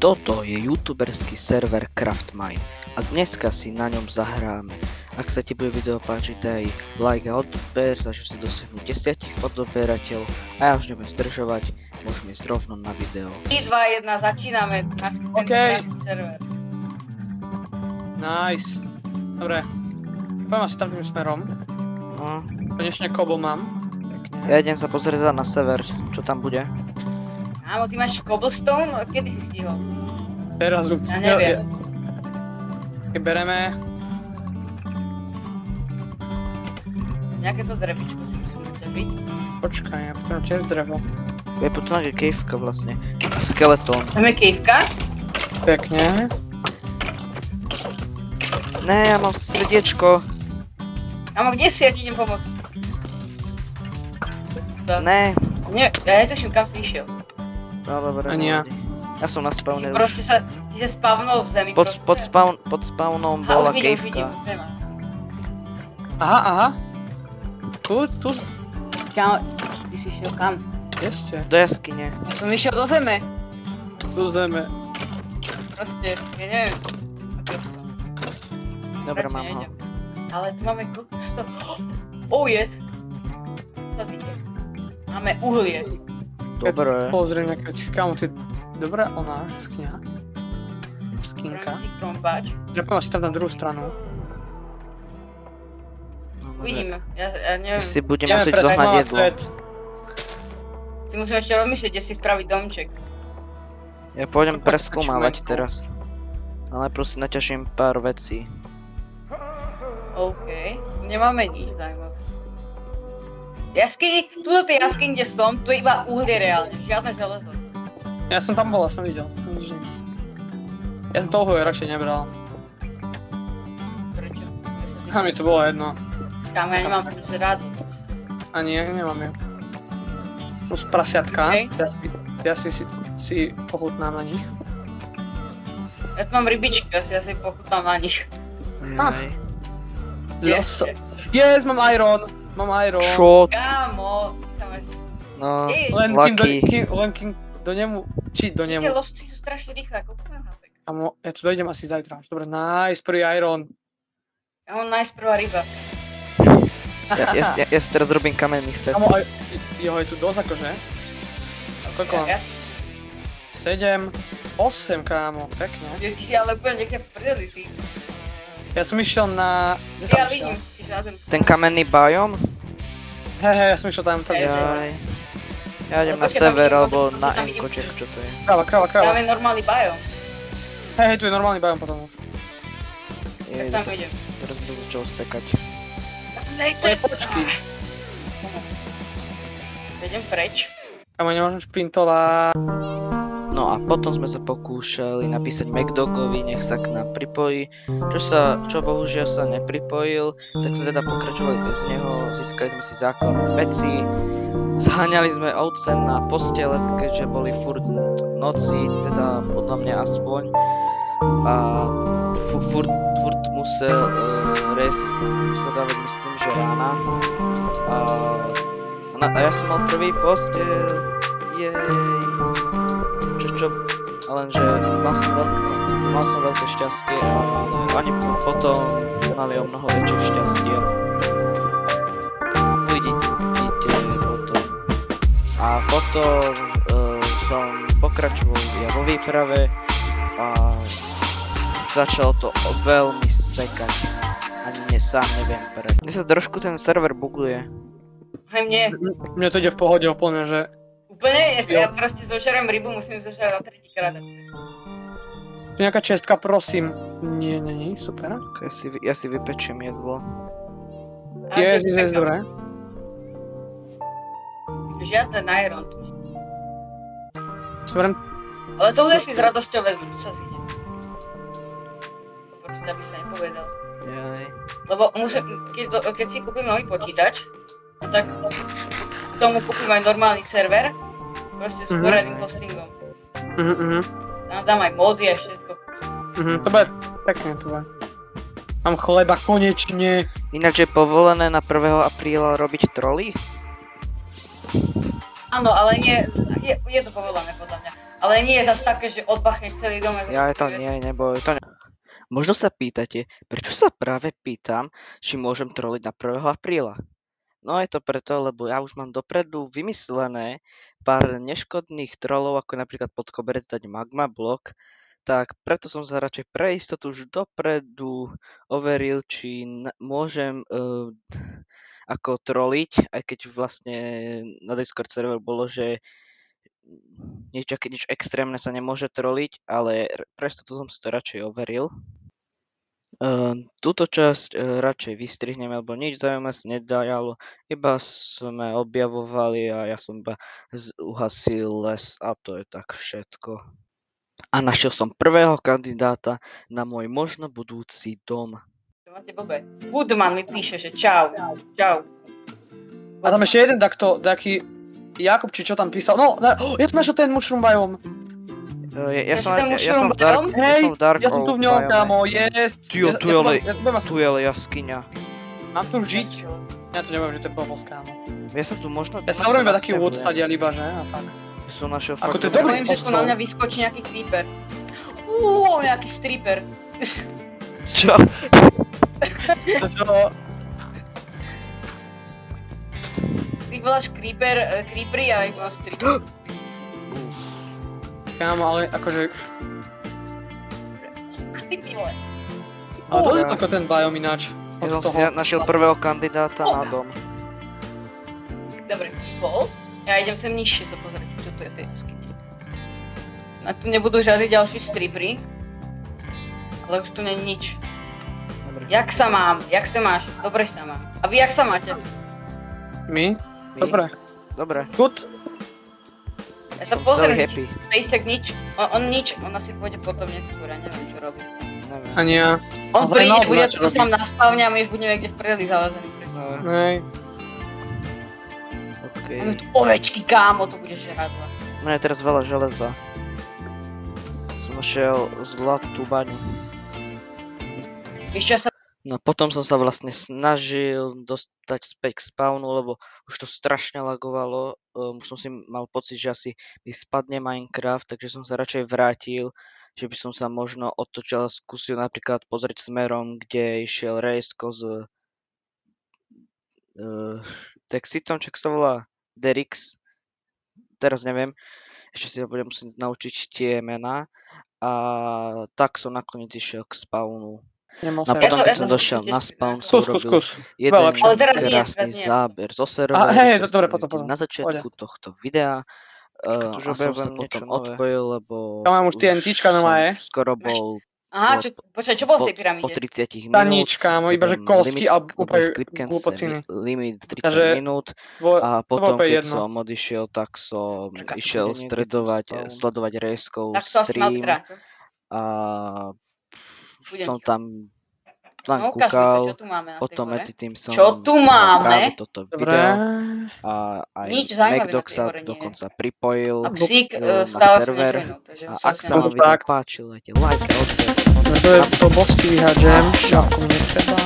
Toto je youtuberský server Craftmine a dneska si na ňom zahráme. Ak sa ti bude video páčiť, daj like a odber, začne sa dosiahnuť 10 odoberateľov a ja už nebudem zdržovať, môžeme ísť rovno na video. 3, 2, 1, začíname náš krásny server. Nice. Dobre. Poďme asi tam tým smerom. No. Konečne kobol mám. Ja idem sa pozrieť na sever, čo tam bude. Ámo, ty máš cobblestone? Kedy si stihol? Teraz už. Ja neviem. Keď bereme... Nejaké to drevičko si musíme tepiť. Počkaj, ja potrebujem tiež drevo. Je potom nejaká caveka vlastne. A skeletón. Tam je caveka? Pekne. Ne, ja mám srdiečko. Ámo, kde si? Ja ti idem pomôcť. Ne. Nie, ja netuším, kam si išiel. No dobre. Ani ja. Ja som na spawne. Proste ty sa spavnul v zemi. Pod spawnom bola caveka. Aha. Tu. Kámo, ty si išiel kam? Kde ste? Do jaskyne. Ja som išiel do zeme. Do zeme. Proste, ja neviem. Dobre, mám ho. Ale tu máme cobblestone. Oh yes. Sazíte. Máme uhlie. Dobre. Pozriem nejaké veci. Kámo, ty... Dobrá ona, skňa. Skinka. Môžeme si k tomu páč. Trepám asi tam na druhú stranu. Uvidíme, ja neviem. My si budeme musieť zohnať jedlo. Si musím ešte rozmyslieť, kde si spraviť domček. Ja pôjdem preskúmavať teraz. Ale najprv si naťažím pár vecí. OK, nemáme nič zaujímavé. Jaskyni, tu do tej jaskyni, kde som, tu je iba uhlie reálne, žiadne železo. Ja som tam bol, som videl. Ja som toho radšej nebral. Prečo? A mi to bolo jedno. Kámo, ja nemám už rád. Ani ja nemám ju. Plus prasiatka. Okay. Ja si pochutnám na nich. Ja tu mám rybičky, ja si pochutám na nich. Yes, mám iron. Mám iron. Čo? Kámo, ty sa máš... No, Len kým do nemu, či do Tie nemu. losy sú strašne rýchle, ako mám hapek. Amo, ja tu dojdem asi zajtra. Dobre, nice, prvý iron. Ja mám nájsť prvá ryba. ja si teraz robím kamenný set. Amo, jeho je tu dosť akože. A koľko mám? 7, 8 kámo, pekne. Ty si ale úplne niekde v prdeli, ty. Ja som išiel na... Ja vidím, si na druhú stranu. Ten kamenný biom? Hej, ja som išiel tam. Ja idem na sever, alebo na enkoček, čo to je. Kráva. Tam je normálny biom. Hej, tu je normálny biom potom už. Tak tam idem. Teraz budú začal sekať. Stojí počky. Idem preč. Kámo, nemôžem šprintovať. No a potom sme sa pokúšali napísať MacDogovi, nech sa k nám pripojí, čo bohužiaľ sa nepripojil, tak sme teda pokračovali bez neho, získali sme si základné veci, zháňali sme ovce na postele, keďže boli furt noci, teda podľa mňa aspoň, a furt musel podávať, myslím, že rána, a ja som mal prvý postel, jej. Lenže mal som veľké šťastie a oni potom mali o mnoho väčšie šťastie. Uvidíte potom. A potom som pokračoval ja vo výprave a začalo to veľmi sekať. Ani sám neviem prečo. Mne sa trošku ten server buguje. Hej, mne. Mne to ide v pohode úplne, že... Úplne, ja proste zožerem rybu, musím zožerať na tretíkrát. Tu nejaká čestka, prosím. Nie, super. Ja si vypečím jedlo. Ježiš, dobré. Žiadne iron tu. Super. Ale tohle si s radosťou vezmu, tu sa zíde. Proste, aby sa nepovedal. Jaj. Lebo keď si kúpim nový počítač, tak k tomu kúpim aj normálny server, proste s poradným hostingom. Tam dám aj mody a všetko. To bude pekne, to bude. Mám chleba konečne. Ináč je povolené na 1. apríla robiť troly? Áno, ale nie, je to povolené podľa mňa. Ale nie je zase také, že odbachneš celý dom. Ja to nie, neboj, to nie. Možno sa pýtate, prečo sa práve pýtam, či môžem troliť na 1. apríla. No je to preto, lebo ja už mám dopredu vymyslené pár neškodných trolov, ako napríklad pod koberec dať magma blok, tak preto som sa radšej pre istotu už dopredu overil, či môžem ako troliť, aj keď vlastne na Discord server bolo, že nič extrémne sa nemôže troliť, ale pre istotu som si to radšej overil. Túto časť radšej vystrihneme, lebo nič zaujímavé sa nedajalo, iba sme objavovali a ja som iba uhasil les a to je tak všetko. A našiel som prvého kandidáta na môj možno budúci dom. Máte blbé. Woodman mi píše, že čau. Čau. A tam ešte jeden taký Jakub, či čo tam písal. No, ja som našiel ten mushroom biome. Ja som tu v ňom, kámo, yes. Tu je ale jaskyňa. Mám tu žiť? Ja tu neviem, že to je blbosť, kámo. Ja sa tu možno... Ja sa hovorím taký wood stadiaľ iba, že? A tak. Som našiel ako to je fakt... dobrý Poviem, že tu na mňa vyskočí nejaký creeper. Nejaký stripper. Čo? Ty voláš creepery a ich voláš stripper. Kámo, ale akože... Ty vole. Ale dosť je tako ten biome ináč. Ja našiel prvého kandidáta na dom. Dobre, bol. Ja idem sem nižšie sa pozrieť, čo tu je tej jaskyne. A tu nebudú žiadni ďalší strippery. Ale už tu nie je nič. Dobre. Jak sa mám? Jak sa máš? Dobre sa mám. A vy jak sa máte? My? Dobre. Dobre. Good. Ja sa pozriem, Pejsek nič. On nič, on asi pôjde potom neskôr, ja neviem čo robí. Ani ja. On príde, bude tu sám na spavne a my už budeme niekde v prdeli zalezený. Hej. Máme tu ovečky, kámo, to bude žradla. Mne je teraz veľa železa. Som našiel zlatú baňu. Ešte sa... No potom som sa vlastne snažil dostať späť k spawnu, lebo už to strašne lagovalo. Už som si mal pocit, že asi mi spadne Minecraft, takže som sa radšej vrátil, že by som sa možno otočil a skúsil napríklad pozrieť smerom, kde išiel Rejsko s Texitom, čo sa to volá? Derix. Teraz neviem. Ešte si budem musieť naučiť tie mená. A tak som nakoniec išiel k spawnu. No potom, keď som došiel na spawn, som urobil jeden krásny záber zo serveru, na začiatku tohto videa. A som sa potom odpojil, lebo skoro bol Aha, počkaj, čo bolo v tej pyramíde? Po 30 minút. Tá nič, kámo, iba že kosti a úplne glupociny. Limit 30 minút a potom, keď som odišiel, tak som išiel sledovať Rejskov stream a som tam len kúkal, potom medzi tým som práve toto video a aj Macdog sa dokonca pripojil na server a ak sa vám video páčilo, dajte like a odber. To blbosti vyhádžem, žákom netreba.